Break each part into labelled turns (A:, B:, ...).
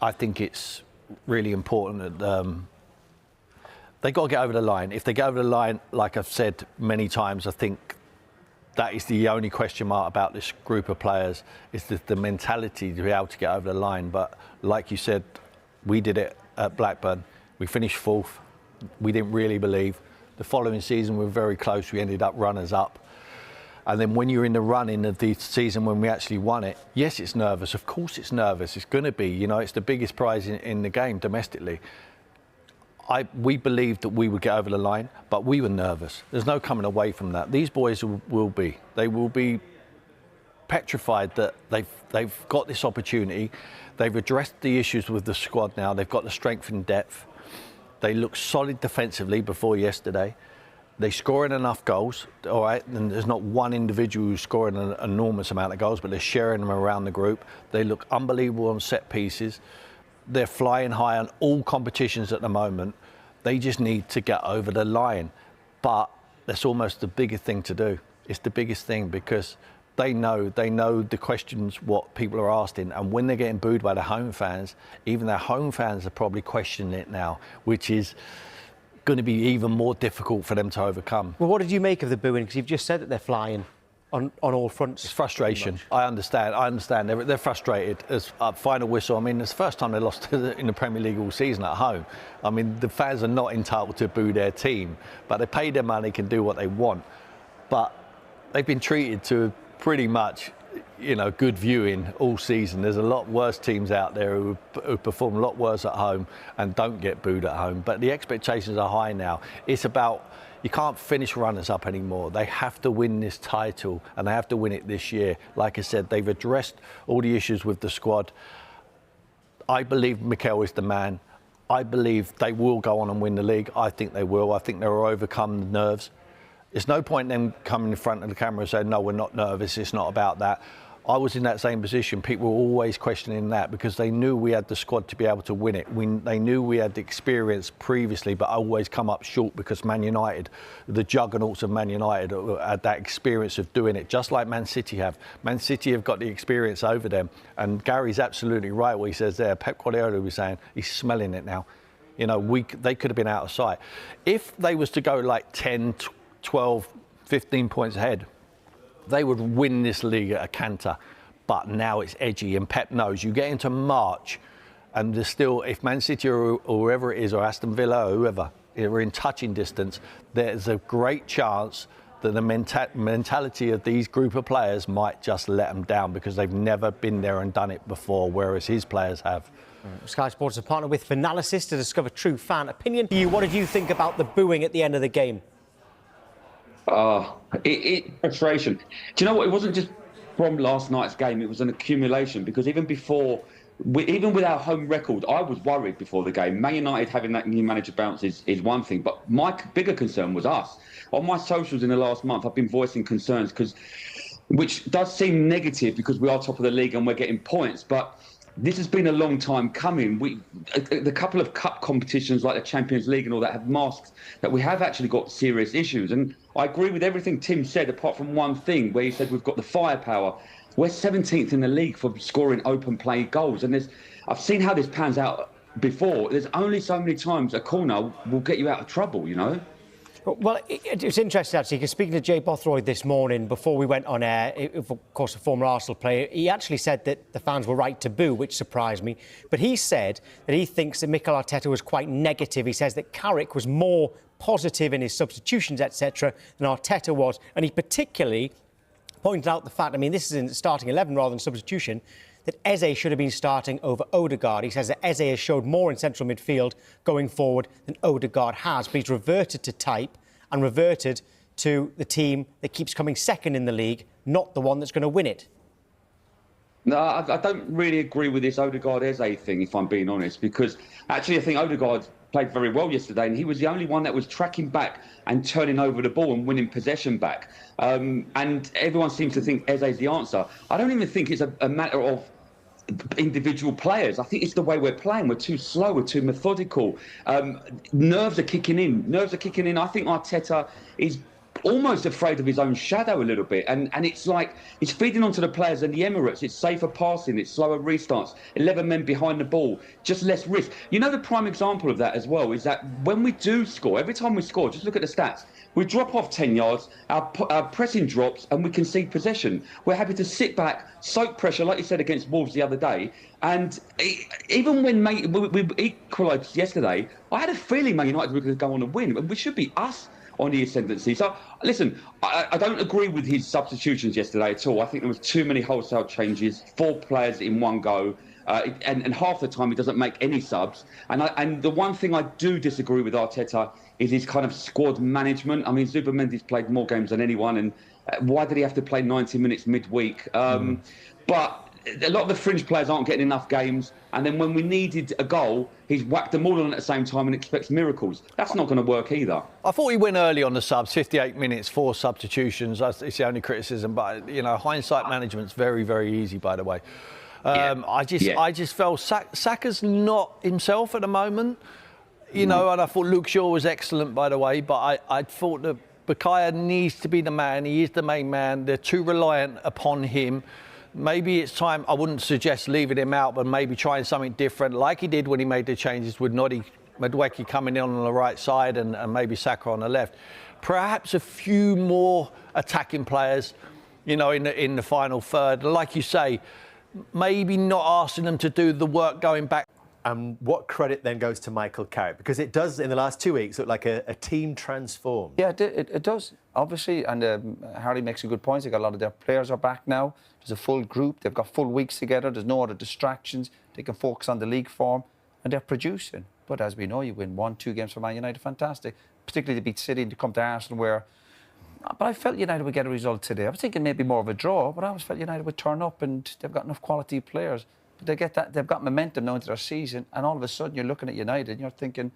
A: I think it's really important that they got to get over the line. If they get over the line, like I've said many times, I think that is the only question mark about this group of players, is the mentality to be able to get over the line. But like you said, we did it at Blackburn. We finished fourth. We didn't really believe. The following season, we were very close. We ended up runners-up. And then when you're in the running of the season when we actually won it, yes, it's nervous. Of course it's nervous. It's going to be. You know, it's the biggest prize in the game domestically. We believed that we would get over the line, but we were nervous. There's no coming away from that. These boys will be. They will be petrified that they've got this opportunity. They've addressed the issues with the squad now. They've got the strength and depth. They look solid defensively before yesterday. They're scoring enough goals, all right, and there's not one individual who's scoring an enormous amount of goals, but they're sharing them around the group. They look unbelievable on set pieces. They're flying high on all competitions at the moment. They just need to get over the line. But that's almost the biggest thing to do. It's the biggest thing because they know the questions what people are asking. And when they're getting booed by the home fans, even their home fans are probably questioning it now, which is going to be even more difficult for them to overcome.
B: Well, what did you make of the booing? Because you've just said that they're flying on all fronts.
A: It's frustration. I understand. They're frustrated. As final whistle, I mean, it's the first time they lost in the Premier League all season at home. I mean, the fans are not entitled to boo their team, but they pay their money, can do what they want. But they've been treated to pretty much, you know, good viewing all season. There's a lot worse teams out there who perform a lot worse at home and don't get booed at home. But the expectations are high now. It's about, you can't finish runners-up anymore. They have to win this title, and they have to win it this year. Like I said, they've addressed all the issues with the squad. I believe Mikel is the man. I believe they will go on and win the league. I think they will. I think they'll overcome the nerves. There's no point in them coming in front of the camera and saying, no, we're not nervous, it's not about that. I was in that same position. People were always questioning that because they knew we had the squad to be able to win it. They knew we had the experience previously, but always come up short because Man United, the juggernauts of Man United, had that experience of doing it, just like Man City have. Man City have got the experience over them. And Gary's absolutely right what he says there. Pep Guardiola was saying, he's smelling it now. You know, they could have been out of sight. If they was to go like 10, 12, 15 points ahead, they would win this league at a canter. But now it's edgy, and Pep knows you get into March and there's still, if Man City or whoever it is, or Aston Villa or whoever, are in touching distance, there's a great chance that the mentality of these group of players might just let them down because they've never been there and done it before, whereas his players have.
B: Sky Sports is a partner with Finalysis to discover true fan opinion. What did you think about the booing at the end of the game?
C: Frustration. Do you know what? It wasn't just from last night's game. It was an accumulation because even before, even with our home record, I was worried before the game. Man United having that new manager bounce is one thing, but my bigger concern was us. On my socials in the last month, I've been voicing concerns which does seem negative because we are top of the league and we're getting points, but this has been a long time coming. The couple of cup competitions like the Champions League and all that have masked that we have actually got serious issues. And I agree with everything Tim said, apart from one thing where he said we've got the firepower. We're 17th in the league for scoring open play goals. And I've seen how this pans out before. There's only so many times a corner will get you out of trouble, you know?
B: Well, it's interesting, actually, because speaking to Jay Bothroyd this morning, before we went on air, of course, a former Arsenal player, he actually said that the fans were right to boo, which surprised me. But he said that he thinks that Mikel Arteta was quite negative. He says that Carrick was more positive in his substitutions, etc., than Arteta was. And he particularly pointed out the fact, I mean, this is in starting 11 rather than substitution, that Eze should have been starting over Odegaard. He says that Eze has showed more in central midfield going forward than Odegaard has, but he's reverted to type and reverted to the team that keeps coming second in the league, not the one that's going to win it.
C: No, I don't really agree with this Odegaard-Eze thing, if I'm being honest, because actually I think Odegaard played very well yesterday and he was the only one that was tracking back and turning over the ball and winning possession back. And everyone seems to think Eze's the answer. I don't even think it's a matter of individual players. I think it's the way we're playing. We're too slow, we're too methodical. Nerves are kicking in. I think Arteta is almost afraid of his own shadow a little bit. And it's like it's feeding onto the players in the Emirates. It's safer passing, it's slower restarts, 11 men behind the ball, just less risk. You know, the prime example of that as well is that when we do score, every time we score, just look at the stats. We drop off 10 yards, our pressing drops, and we concede possession. We're happy to sit back, soak pressure, like you said, against Wolves the other day. And even when we equalised yesterday, I had a feeling Man United were going to go on and win. And we should be us on the ascendancy. So, listen, I don't agree with his substitutions yesterday at all. I think there was too many wholesale changes, 4 players in one go. And half the time he doesn't make any subs. And the one thing I do disagree with Arteta is his kind of squad management. I mean, Zubimendi's played more games than anyone, and why did he have to play 90 minutes midweek? But a lot of the fringe players aren't getting enough games, and then when we needed a goal, he's whacked them all on at the same time and expects miracles. That's not going to work either.
A: I thought he went early on the subs, 58 minutes, 4 substitutions. It's the only criticism, but you know, hindsight management's very, very easy, by the way. I just felt Saka's not himself at the moment, you know, and I thought Luke Shaw was excellent, by the way, but I thought that Bukayo needs to be the man. He is the main man. They're too reliant upon him. Maybe it's time, I wouldn't suggest leaving him out, but maybe trying something different, like he did when he made the changes with Noddy Madueke coming in on the right side and maybe Saka on the left. Perhaps a few more attacking players, you know, in the final third. Like you say, maybe not asking them to do the work going back.
D: And what credit then goes to Michael Carrick? Because it does, in the last 2 weeks, look like a team transformed.
E: Yeah, it does, obviously. And Harry makes a good point. A lot of their players are back now. There's a full group. They've got full weeks together. There's no other distractions. They can focus on the league form. And they're producing. But as we know, you win 1-2 games for Man United, fantastic. Particularly to beat City and to come to Arsenal where... But I felt United would get a result today. I was thinking maybe more of a draw, but I always felt United would turn up and they've got enough quality players. But they get that, they've got momentum now into their season, and all of a sudden you're looking at United and you're thinking,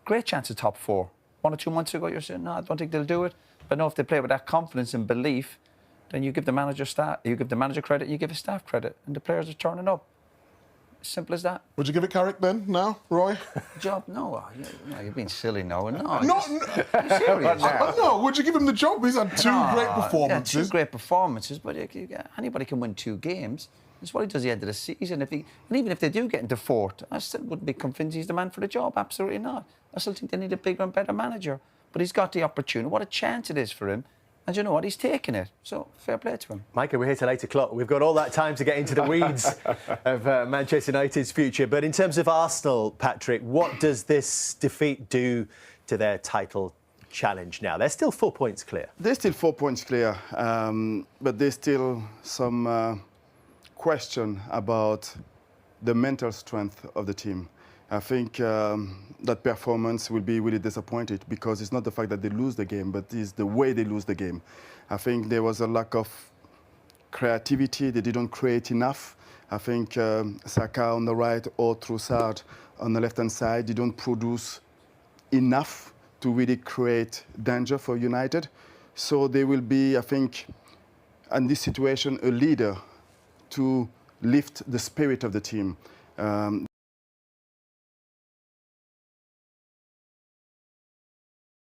E: great chance of top 4. 1 or 2 months ago you're saying, no, I don't think they'll do it. But no, if they play with that confidence and belief, then you give the manager credit, you give his staff credit, and the players are turning up. Simple as that.
F: Would you give it Carrick then, now, Roy?
E: Job? No, you're being silly now. No,
F: Serious? No, would you give him the job? He's had 2 great performances.
E: Yeah, 2 great performances, but anybody can win 2 games. That's what he does at the end of the season. And even if they do get into 4th, I still wouldn't be convinced he's the man for the job. Absolutely not. I still think they need a bigger and better manager. But he's got the opportunity. What a chance it is for him. And you know what? He's taking it. So, fair play to him.
D: Michael, we're here till 8 o'clock. We've got all that time to get into the weeds of Manchester United's future. But in terms of Arsenal, Patrick, what does this defeat do to their title challenge now? They're still 4 points clear.
G: They're still 4 points clear, but there's still some question about the mental strength of the team. I think that performance will be really disappointed because it's not the fact that they lose the game, but it's the way they lose the game. I think there was a lack of creativity. They didn't create enough. I think Saka on the right or Trossard on the left-hand side didn't produce enough to really create danger for United. So they will be, I think, in this situation, a leader to lift the spirit of the team.